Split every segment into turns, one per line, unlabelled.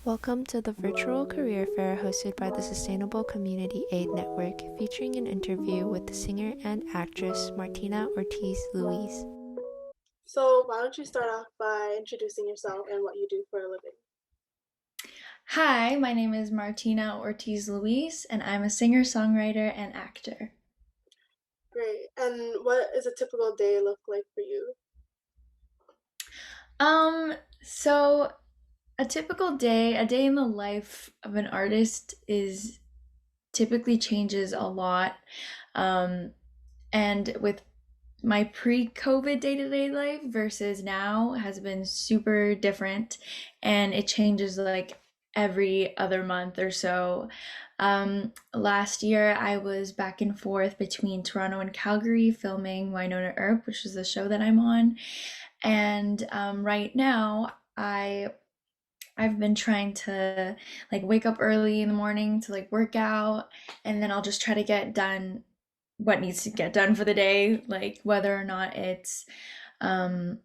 Welcome to the virtual career fair hosted by the Sustainable Community Aid Network, featuring an interview with the singer and actress Martina Ortiz Luis.
So, why don't you start off by introducing yourself and what you do for a living?
Hi, my name is Martina Ortiz Luis, and I'm a singer, songwriter, and actor.
Great. And what is a typical day look like for you?
So a typical day, a day in the life of an artist is typically changes a lot. Um, and with my pre-COVID day-to-day life versus now has been super different, and it changes like every other month or so. Last year I was back and forth between Toronto and Calgary filming Winona Earp, which is the show that I'm on. And right now I've been trying to like wake up early in the morning to like work out, and then I'll just try to get done what needs to get done for the day, like whether or not it's um,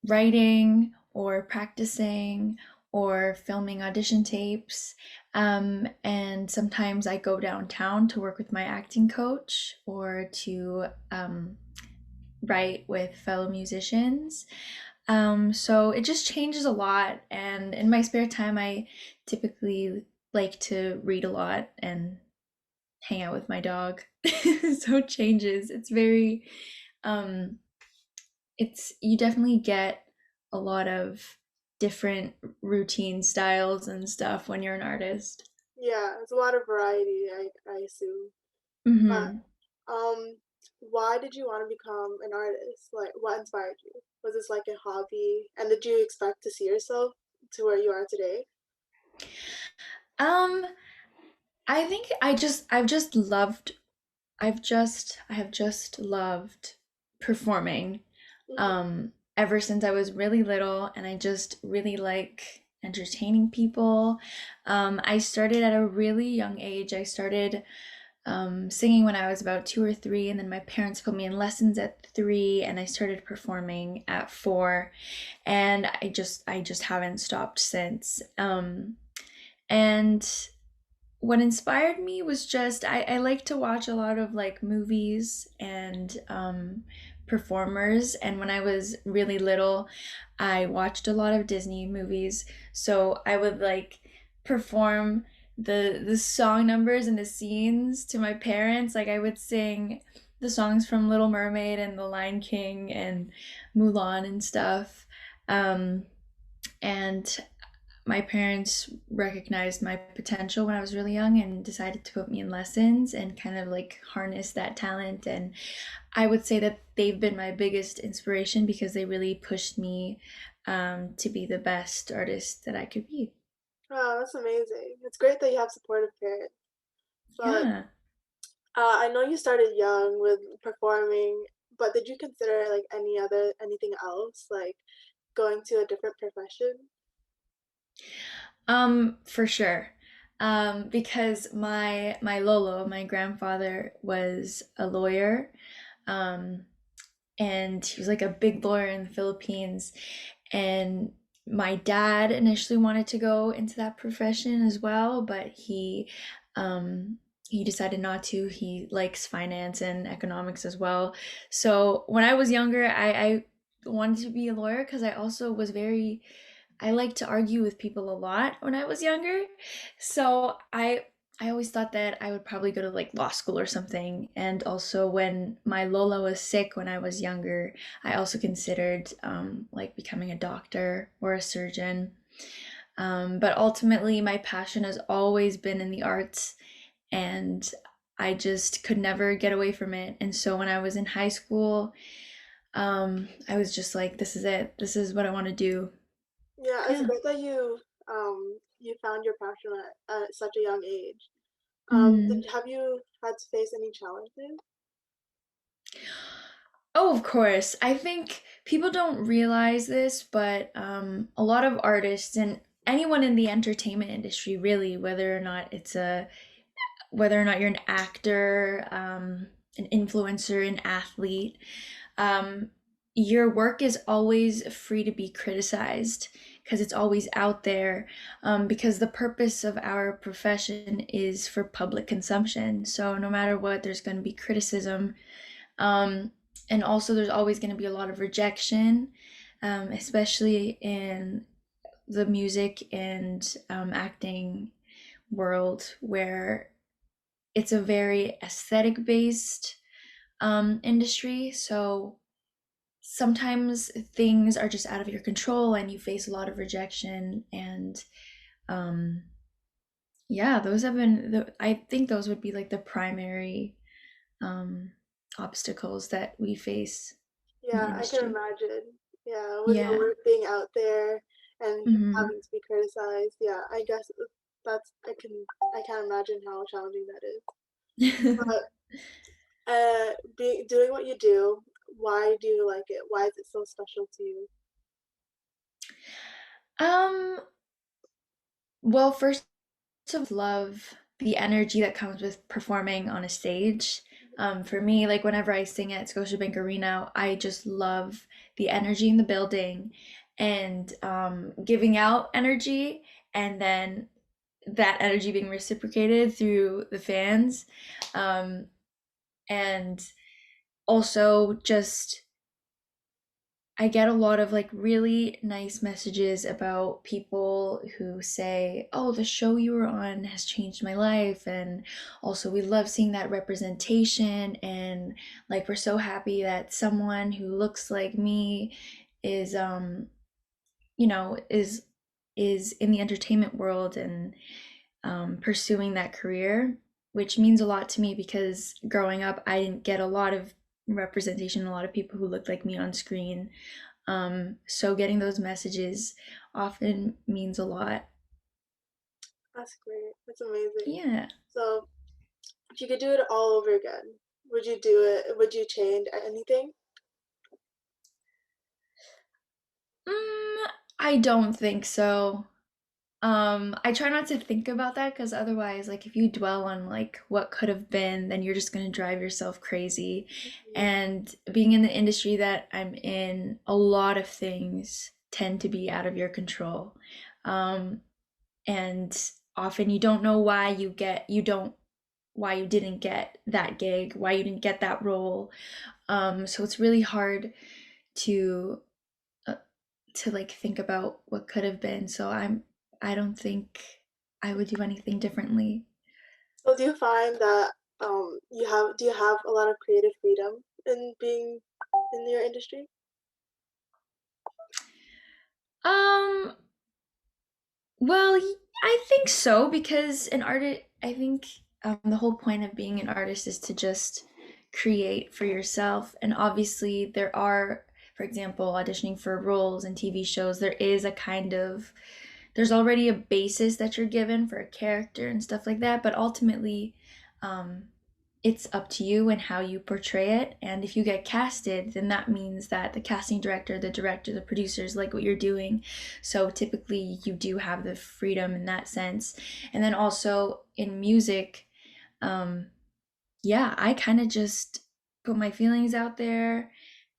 writing or practicing or filming audition tapes. And sometimes I go downtown to work with my acting coach or to write with fellow musicians. So it just changes a lot. And in my spare time, I typically like to read a lot and hang out with my dog. So it changes. Um, you definitely get a lot of different routine styles and stuff when you're an artist.
Yeah, it's a lot of variety, I assume. But
Hmm.
um, why did you want to become an artist? Like, what inspired you? Was this like a hobby? And did you expect to see yourself to where you are today?
Um, I think I have just loved performing
Hmm.
ever since I was really little, and I just really like entertaining people. I started at a really young age. I started singing when I was about 2 or 3, and then my parents put me in lessons at 3, and I started performing at 4, and I just haven't stopped since. And what inspired me was just I like to watch a lot of like movies and performers, and when I was really little I watched a lot of Disney movies, so I would like perform the song numbers and the scenes to my parents. Like I would sing the songs from Little Mermaid and The Lion King and Mulan and stuff. And my parents recognized my potential when I was really young and decided to put me in lessons and kind of like harness that talent. And I would say that they've been my biggest inspiration because they really pushed me to be the best artist that I could be.
Oh, that's amazing. It's great that you have supportive parents. But
Yeah.
I know you started young with performing, but did you consider like anything else, like going to a different profession?
For sure. Because my Lolo, my grandfather, was a lawyer. Um, and he was like a big lawyer in the Philippines. And my dad initially wanted to go into that profession as well, but he decided not to. He likes finance and economics as well. So when I was younger, I wanted to be a lawyer because I also was very I liked to argue with people a lot when I was younger. So I always thought that I would probably go to like law school or something. And also when my Lola was sick when I was younger, I also considered like becoming a doctor or a surgeon. But ultimately, my passion has always been in the arts, and I just could never get away from it. And so when I was in high school, I was just like, this is it. This is what I want to do.
Yeah, it's
Yeah.
great that you found your passion at such a young age.
Mhm.
Have you had to face any challenges?
Oh, of course. I think people don't realize this, but a lot of artists and anyone in the entertainment industry, really, whether or not you're an actor, an influencer, an athlete, um, your work is always free to be criticized. because it's always out there, because the purpose of our profession is for public consumption. So no matter what, there's going to be criticism. Um, and also, there's always going to be a lot of rejection, especially in the music and acting world, where it's a very aesthetic based industry. So sometimes things are just out of your control and you face a lot of rejection. And um, yeah, those have been, I think those would be like the primary um, obstacles that we face in the
Yeah, I can
industry.
imagine. Yeah, with your
Yeah.
work being out there and
Mm-hmm.
having to be criticized. Yeah, I guess that's I can't imagine how challenging that is. But doing what you do, why do you like it? Why is it so special to you?
um, well, first of love the energy that comes with performing on a stage. For me, like whenever I sing at Scotiabank Arena, I just love the energy in the building and giving out energy, and then that energy being reciprocated through the fans. Um, and also just I get a lot of like really nice messages about people who say, "Oh, the show you were on has changed my life." And also, we love seeing that representation. And like, we're so happy that someone who looks like me is, you know, is in the entertainment world and pursuing that career, which means a lot to me because growing up, I didn't get a lot of representation, a lot of people who looked like me on screen. So getting those messages often means a lot.
That's great. That's amazing.
Yeah.
So, if you could do it all over again, would you do it? Would you change anything?
Mm, I don't think so. I try not to think about that because otherwise, like, if you dwell on like what could have been, then you're just gonna drive yourself crazy.
Mhm.
And being in the industry that I'm in, a lot of things tend to be out of your control. Um, and often you don't know why you didn't get that gig, why you didn't get that role. So it's really hard to uh, to like think about what could have been. So I don't think I would do anything differently.
So, do you find that do you have a lot of creative freedom in being in your industry?
Um, well, I think so because an artist, I think the whole point of being an artist is to just create for yourself. And obviously, there are, for example, auditioning for roles in TV shows, there's already a basis that you're given for a character and stuff like that. But ultimately, um, it's up to you and how you portray it. And if you get casted, then that means that the casting director, the director, the producers like what you're doing. So typically, you do have the freedom in that sense. And then also in music, um, yeah, I kind of just put my feelings out there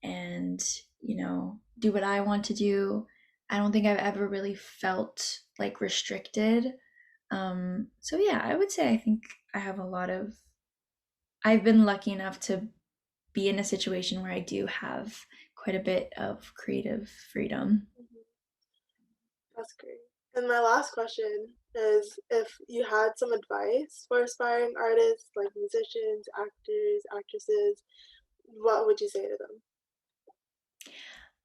and, do what I want to do. I don't think I've ever really felt like restricted. So yeah, I would say I think I have a lot of I've been lucky enough to be in a situation where I do have quite a bit of creative freedom.
Mhm. That's great. And my last question is if you had some advice for aspiring artists like musicians, actors, actresses, what would you say to them?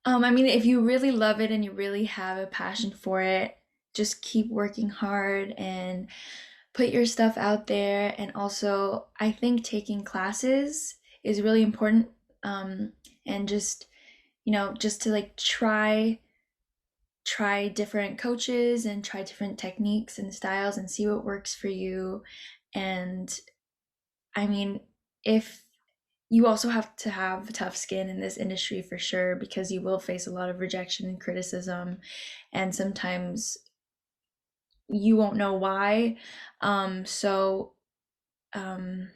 I mean, if you really love it and you really have a passion for it, just keep working hard and put your stuff out there. And also, I think taking classes is really important. Um, and just to like try different coaches and try different techniques and styles and see what works for you. And I mean, if you also have to have tough skin in this industry for sure because you will face a lot of rejection and criticism, and sometimes you won't know why. So um,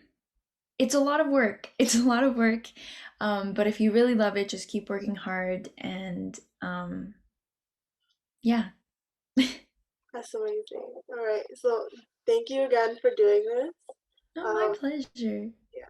it's a lot of work. It's a lot of work. But if you really love it, just keep working hard and Yeah.
That's amazing. All right. So thank you again for doing this.
Oh, my pleasure.
Yeah.